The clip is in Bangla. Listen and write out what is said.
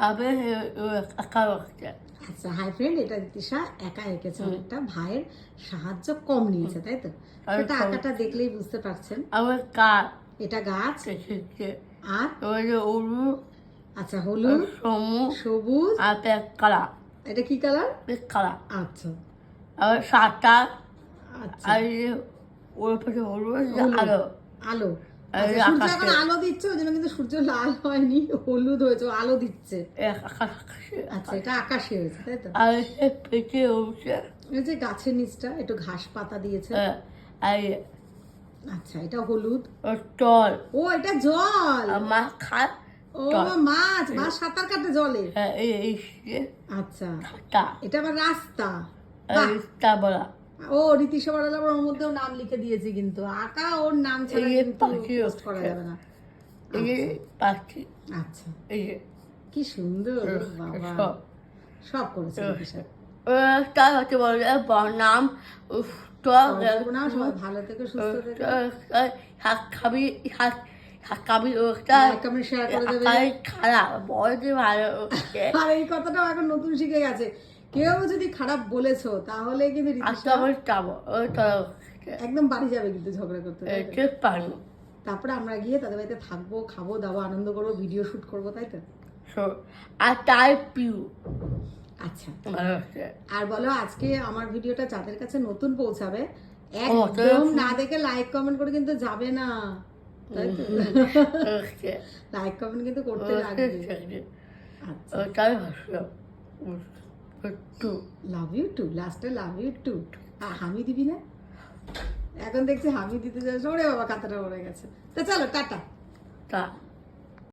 আমি একা রাখছে। আচ্ছা হাই ফ্রেন্ড, এটা রিতিশা একা এঁকেছে, অনেকটা ভাইয়ের সাহায্য কম নিয়েছে, তাই তো? এটা আঁকাটা দেখলেই বুঝতে পারছেন। আমার কাজ এটা গাছ এসেছে। আর হলুদ, আচ্ছা হলুদ, সবুজ আর কালা। এটা কি কালার? কালা। আচ্ছা আর সাতটা, আচ্ছা আর ওর পাশে হলুদ আলো। আলো। আচ্ছা সূর্য এখন আলো দিচ্ছে, ওই জন্য কিন্তু সূর্য লাল হয়নি, হলুদ হয়েছে, আলো দিচ্ছে। আচ্ছা এটা আকাশে হয়েছে, তাই তো? আর পেটে উঠছে। এই যে গাছের নিচটা একটু ঘাস পাতা দিয়েছে। আচ্ছা এটা হলুদ। জল। ও এটা জল। মাছ খায়। ও মাছ, মাছ সাঁতার কাটে জলে। আচ্ছা এটা আবার রাস্তা। রাস্তা বলা। ও রিতিশা বড়ালা ওর মধ্যেও নাম লিখে দিয়েছি, কিন্তু আঁকা ওর নাম ছাড়া কিন্তু পোস্ট করা যাবে না। পাখি। আচ্ছা কি সুন্দর বাবা, সব করেছে রিতিশা। তার হচ্ছে নাম সবাই ভালো থেকে সুস্থ থেকে খাবি শেয়ার করে দেবে। খারাপ বলতে ভালো। আর এই কথাটাও এখন নতুন শিখে গেছে, কেউ যদি খারাপ বলেছো তাহলে কিন্তু একদম বাড়ি যাবে কিন্তু ঝগড়া করতে। তারপরে আমরা গিয়ে তাদের বাড়িতে থাকবো, খাবো দাবো, আনন্দ করবো, ভিডিও শুট করবো, তাই তো? আর তাই পিউ। আচ্ছা আর বলো, আজকে আমার ভিডিওটা যাদের কাছে নতুন পৌঁছাবে একদম না দেখে লাইক কমেন্ট করে কিন্তু যাবে না, তাই তো? লাইক কমেন্ট কিন্তু করতে লাগবে। লাভ ইউ টু, লাস্টে লাভ ইউ টু। আর হামি দিবি না? এখন দেখছি হামি দিতে যাচ্ছে, ওরে বাবা কাতাটা পড়ে গেছে। তো চলো টাটা।